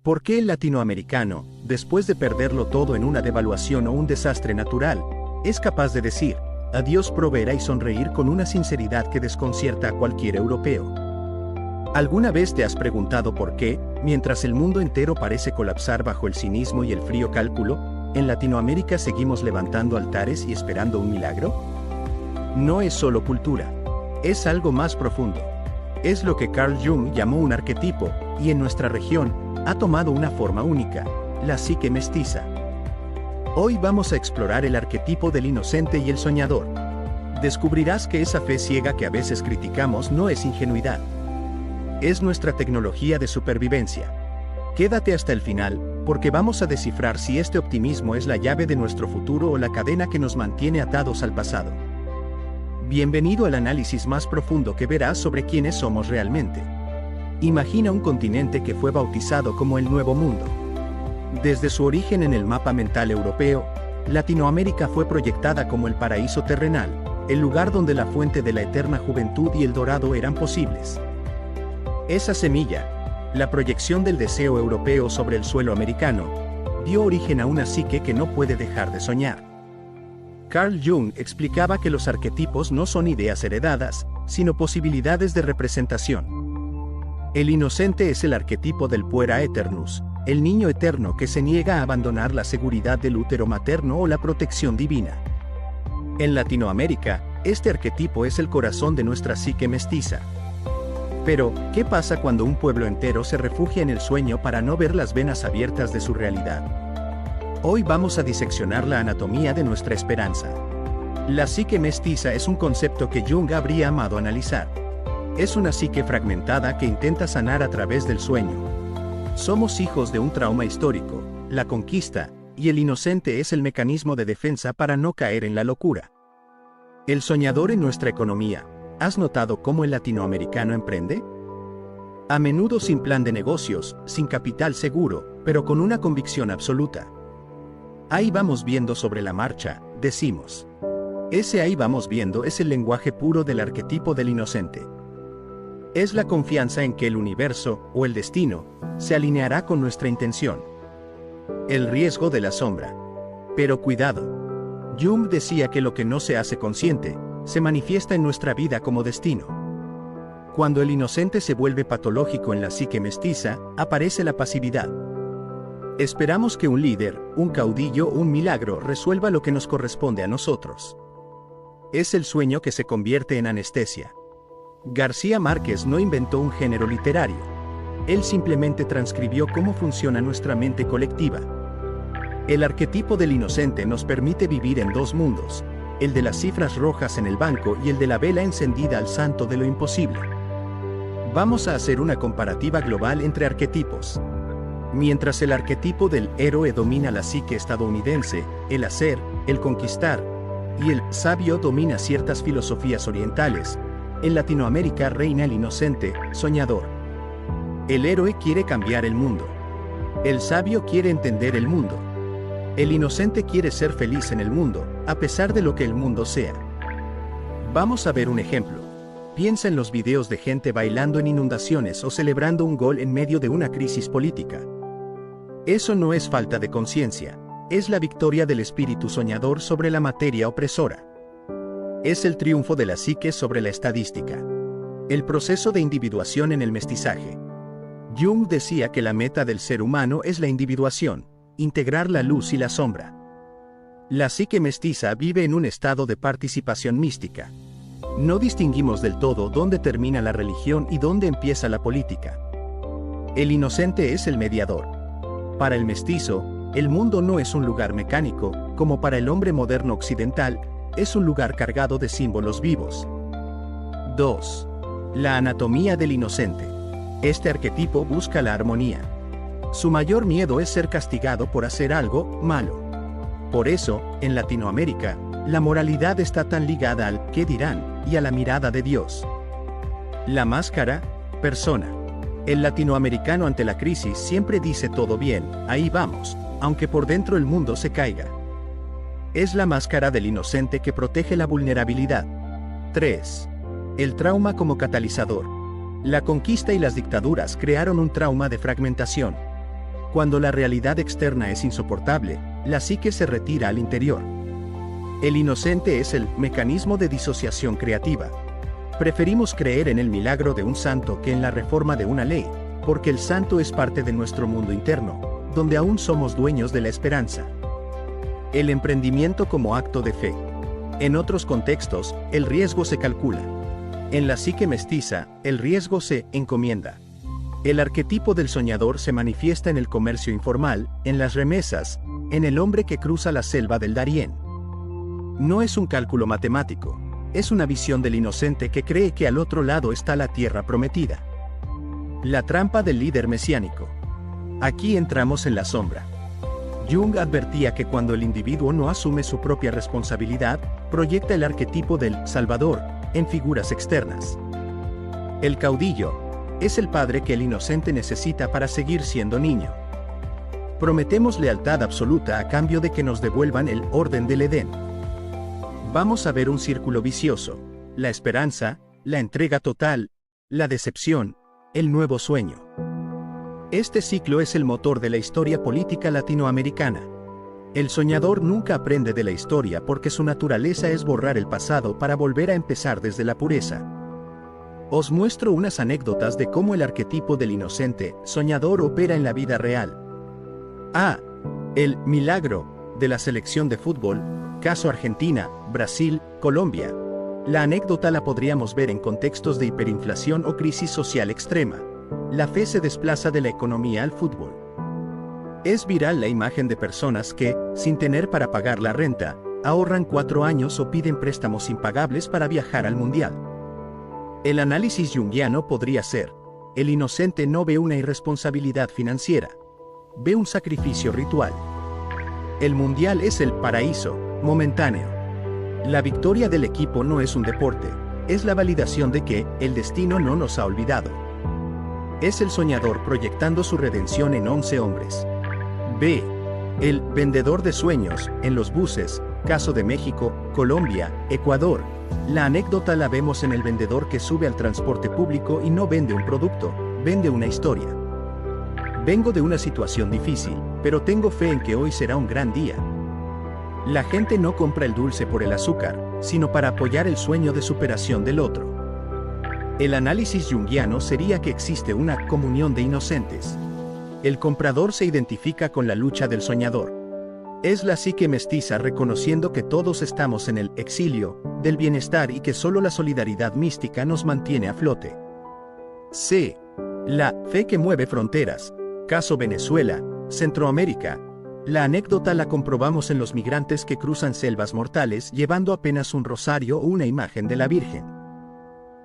¿Por qué el latinoamericano, después de perderlo todo en una devaluación o un desastre natural, es capaz de decir, adiós provera y sonreír con una sinceridad que desconcierta a cualquier europeo? ¿Alguna vez te has preguntado por qué, mientras el mundo entero parece colapsar bajo el cinismo y el frío cálculo, en Latinoamérica seguimos levantando altares y esperando un milagro? No es solo cultura. Es algo más profundo. Es lo que Carl Jung llamó un arquetipo, y en nuestra región, ha tomado una forma única, la psique mestiza. Hoy vamos a explorar el arquetipo del inocente y el soñador. Descubrirás que esa fe ciega que a veces criticamos no es ingenuidad. Es nuestra tecnología de supervivencia. Quédate hasta el final, porque vamos a descifrar si este optimismo es la llave de nuestro futuro o la cadena que nos mantiene atados al pasado. Bienvenido al análisis más profundo que verás sobre quiénes somos realmente. Imagina un continente que fue bautizado como el Nuevo Mundo. Desde su origen en el mapa mental europeo, Latinoamérica fue proyectada como el paraíso terrenal, el lugar donde la fuente de la eterna juventud y el dorado eran posibles. Esa semilla, la proyección del deseo europeo sobre el suelo americano, dio origen a una psique que no puede dejar de soñar. Carl Jung explicaba que los arquetipos no son ideas heredadas, sino posibilidades de representación. El inocente es el arquetipo del puera aeternus, el niño eterno que se niega a abandonar la seguridad del útero materno o la protección divina. En Latinoamérica, este arquetipo es el corazón de nuestra psique mestiza. Pero, ¿qué pasa cuando un pueblo entero se refugia en el sueño para no ver las venas abiertas de su realidad? Hoy vamos a diseccionar la anatomía de nuestra esperanza. La psique mestiza es un concepto que Jung habría amado analizar. Es una psique fragmentada que intenta sanar a través del sueño. Somos hijos de un trauma histórico, la conquista, y el inocente es el mecanismo de defensa para no caer en la locura. El soñador en nuestra economía. ¿Has notado cómo el latinoamericano emprende? A menudo sin plan de negocios, sin capital seguro, pero con una convicción absoluta. Ahí vamos viendo sobre la marcha, decimos. Ese ahí vamos viendo es el lenguaje puro del arquetipo del inocente. Es la confianza en que el universo, o el destino, se alineará con nuestra intención. El riesgo de la sombra. Pero cuidado. Jung decía que lo que no se hace consciente, se manifiesta en nuestra vida como destino. Cuando el inocente se vuelve patológico en la psique mestiza, aparece la pasividad. Esperamos que un líder, un caudillo o un milagro resuelva lo que nos corresponde a nosotros. Es el sueño que se convierte en anestesia. García Márquez no inventó un género literario. Él simplemente transcribió cómo funciona nuestra mente colectiva. El arquetipo del inocente nos permite vivir en dos mundos, el de las cifras rojas en el banco y el de la vela encendida al santo de lo imposible. Vamos a hacer una comparativa global entre arquetipos. Mientras el arquetipo del héroe domina la psique estadounidense, el hacer, el conquistar, y el sabio domina ciertas filosofías orientales, en Latinoamérica reina el inocente, soñador. El héroe quiere cambiar el mundo. El sabio quiere entender el mundo. El inocente quiere ser feliz en el mundo, a pesar de lo que el mundo sea. Vamos a ver un ejemplo. Piensa en los videos de gente bailando en inundaciones o celebrando un gol en medio de una crisis política. Eso no es falta de conciencia, es la victoria del espíritu soñador sobre la materia opresora. Es el triunfo de la psique sobre la estadística. El proceso de individuación en el mestizaje. Jung decía que la meta del ser humano es la individuación, integrar la luz y la sombra. La psique mestiza vive en un estado de participación mística. No distinguimos del todo dónde termina la religión y dónde empieza la política. El inocente es el mediador. Para el mestizo, el mundo no es un lugar mecánico, como para el hombre moderno occidental, es un lugar cargado de símbolos vivos. 2. La anatomía del inocente. Este arquetipo busca la armonía. Su mayor miedo es ser castigado por hacer algo malo. Por eso, en Latinoamérica, la moralidad está tan ligada al ¿qué dirán? Y a la mirada de Dios. La máscara, persona. El latinoamericano ante la crisis siempre dice todo bien, ahí vamos, aunque por dentro el mundo se caiga. Es la máscara del inocente que protege la vulnerabilidad. 3. El trauma como catalizador. La conquista y las dictaduras crearon un trauma de fragmentación. Cuando la realidad externa es insoportable, la psique se retira al interior. El inocente es el mecanismo de disociación creativa. Preferimos creer en el milagro de un santo que en la reforma de una ley, porque el santo es parte de nuestro mundo interno, donde aún somos dueños de la esperanza. El emprendimiento como acto de fe. En otros contextos, el riesgo se calcula. En la psique mestiza, el riesgo se encomienda. El arquetipo del soñador se manifiesta en el comercio informal, en las remesas, en el hombre que cruza la selva del Darién. No es un cálculo matemático, es una visión del inocente que cree que al otro lado está la tierra prometida. La trampa del líder mesiánico. Aquí entramos en la sombra. Jung advertía que cuando el individuo no asume su propia responsabilidad, proyecta el arquetipo del Salvador en figuras externas. El caudillo es el padre que el inocente necesita para seguir siendo niño. Prometemos lealtad absoluta a cambio de que nos devuelvan el orden del Edén. Vamos a ver un círculo vicioso: la esperanza, la entrega total, la decepción, el nuevo sueño. Este ciclo es el motor de la historia política latinoamericana. El soñador nunca aprende de la historia porque su naturaleza es borrar el pasado para volver a empezar desde la pureza. Os muestro unas anécdotas de cómo el arquetipo del inocente soñador opera en la vida real. A. El milagro de la selección de fútbol, caso Argentina, Brasil, Colombia. La anécdota la podríamos ver en contextos de hiperinflación o crisis social extrema. La fe se desplaza de la economía al fútbol. Es viral la imagen de personas que, sin tener para pagar la renta, ahorran 4 años o piden préstamos impagables para viajar al mundial. El análisis junguiano podría ser: el inocente no ve una irresponsabilidad financiera, ve un sacrificio ritual. El mundial es el paraíso momentáneo. La victoria del equipo no es un deporte, es la validación de que el destino no nos ha olvidado. Es el soñador proyectando su redención en 11 hombres. B. El vendedor de sueños en los buses, caso de México, Colombia, Ecuador. La anécdota la vemos en el vendedor que sube al transporte público y no vende un producto, vende una historia. Vengo de una situación difícil, pero tengo fe en que hoy será un gran día. La gente no compra el dulce por el azúcar, sino para apoyar el sueño de superación del otro. El análisis junguiano sería que existe una comunión de inocentes. El comprador se identifica con la lucha del soñador. Es la psique mestiza reconociendo que todos estamos en el exilio del bienestar y que solo la solidaridad mística nos mantiene a flote. C. La fe que mueve fronteras, caso Venezuela, Centroamérica. La anécdota la comprobamos en los migrantes que cruzan selvas mortales llevando apenas un rosario o una imagen de la Virgen.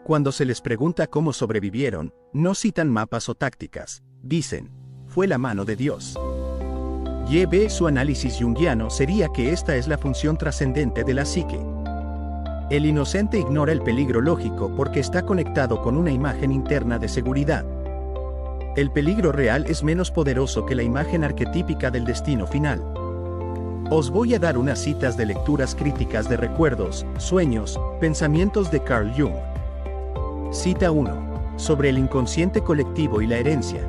Cuando se les pregunta cómo sobrevivieron, no citan mapas o tácticas, dicen: fue la mano de Dios. Y su análisis junguiano sería que esta es la función trascendente de la psique. El inocente ignora el peligro lógico porque está conectado con una imagen interna de seguridad. El peligro real es menos poderoso que la imagen arquetípica del destino final. Os voy a dar unas citas de lecturas críticas de recuerdos, sueños, pensamientos de Carl Jung. Cita 1. Sobre el inconsciente colectivo y la herencia.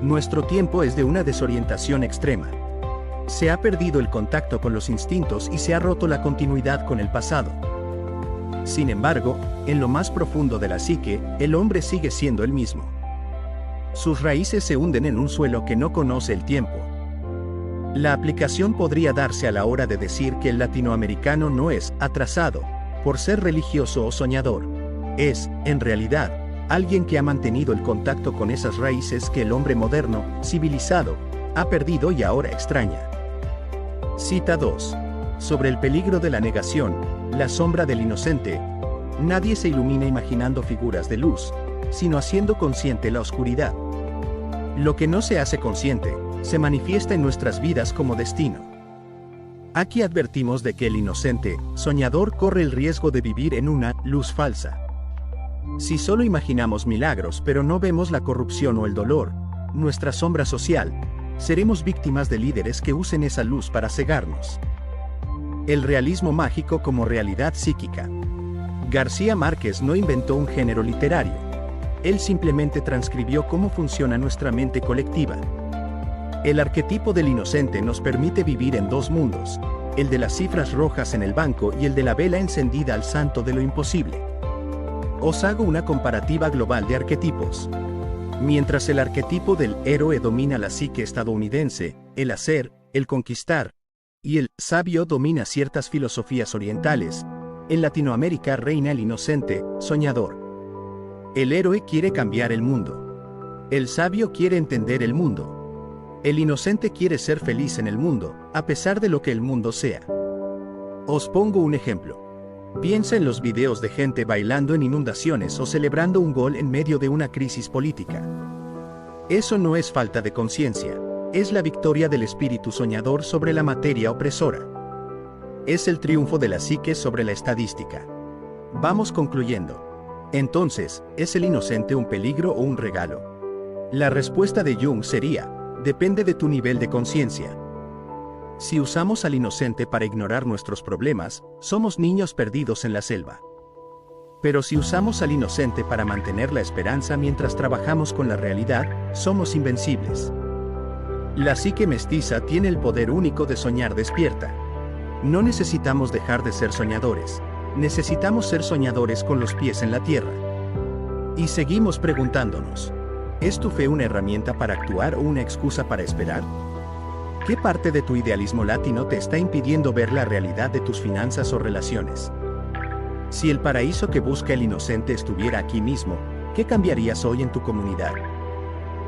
Nuestro tiempo es de una desorientación extrema. Se ha perdido el contacto con los instintos y se ha roto la continuidad con el pasado. Sin embargo, en lo más profundo de la psique, el hombre sigue siendo el mismo. Sus raíces se hunden en un suelo que no conoce el tiempo. La aplicación podría darse a la hora de decir que el latinoamericano no es atrasado por ser religioso o soñador. Es, en realidad, alguien que ha mantenido el contacto con esas raíces que el hombre moderno, civilizado, ha perdido y ahora extraña. Cita 2. Sobre el peligro de la negación, la sombra del inocente. Nadie se ilumina imaginando figuras de luz, sino haciendo consciente la oscuridad. Lo que no se hace consciente, se manifiesta en nuestras vidas como destino. Aquí advertimos de que el inocente, soñador corre el riesgo de vivir en una luz falsa. Si solo imaginamos milagros pero no vemos la corrupción o el dolor, nuestra sombra social, seremos víctimas de líderes que usen esa luz para cegarnos. El realismo mágico como realidad psíquica. García Márquez no inventó un género literario. Él simplemente transcribió cómo funciona nuestra mente colectiva. El arquetipo del inocente nos permite vivir en dos mundos, el de las cifras rojas en el banco y el de la vela encendida al santo de lo imposible. Os hago una comparativa global de arquetipos. Mientras el arquetipo del héroe domina la psique estadounidense, el hacer, el conquistar, y el sabio domina ciertas filosofías orientales, en Latinoamérica reina el inocente, soñador. El héroe quiere cambiar el mundo. El sabio quiere entender el mundo. El inocente quiere ser feliz en el mundo, a pesar de lo que el mundo sea. Os pongo un ejemplo. Piensa en los videos de gente bailando en inundaciones o celebrando un gol en medio de una crisis política. Eso no es falta de conciencia, es la victoria del espíritu soñador sobre la materia opresora. Es el triunfo de la psique sobre la estadística. Vamos concluyendo. Entonces, ¿es el inocente un peligro o un regalo? La respuesta de Jung sería, depende de tu nivel de conciencia. Si usamos al inocente para ignorar nuestros problemas, somos niños perdidos en la selva. Pero si usamos al inocente para mantener la esperanza mientras trabajamos con la realidad, somos invencibles. La psique mestiza tiene el poder único de soñar despierta. No necesitamos dejar de ser soñadores, necesitamos ser soñadores con los pies en la tierra. Y seguimos preguntándonos, ¿es tu fe una herramienta para actuar o una excusa para esperar? ¿Qué parte de tu idealismo latino te está impidiendo ver la realidad de tus finanzas o relaciones? Si el paraíso que busca el inocente estuviera aquí mismo, ¿qué cambiarías hoy en tu comunidad?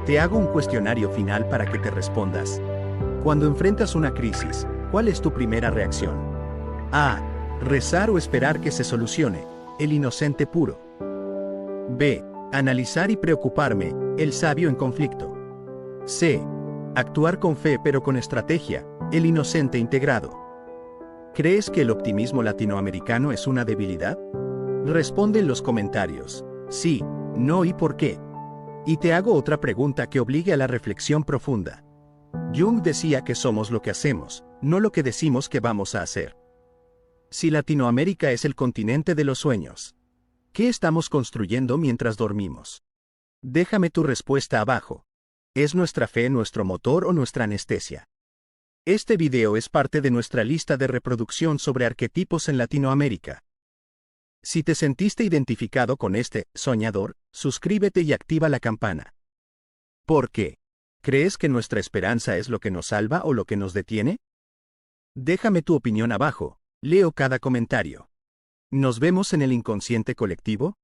Te hago un cuestionario final para que te respondas. Cuando enfrentas una crisis, ¿cuál es tu primera reacción? A. Rezar o esperar que se solucione, el inocente puro. B. Analizar y preocuparme, el sabio en conflicto. C. Actuar con fe pero con estrategia, el inocente integrado. ¿Crees que el optimismo latinoamericano es una debilidad? Responde en los comentarios, sí, no y por qué. Y te hago otra pregunta que obligue a la reflexión profunda. Jung decía que somos lo que hacemos, no lo que decimos que vamos a hacer. Si Latinoamérica es el continente de los sueños, ¿qué estamos construyendo mientras dormimos? Déjame tu respuesta abajo. ¿Es nuestra fe nuestro motor o nuestra anestesia? Este video es parte de nuestra lista de reproducción sobre arquetipos en Latinoamérica. Si te sentiste identificado con este soñador, suscríbete y activa la campana. ¿Por qué? ¿Crees que nuestra esperanza es lo que nos salva o lo que nos detiene? Déjame tu opinión abajo, leo cada comentario. ¿Nos vemos en el inconsciente colectivo?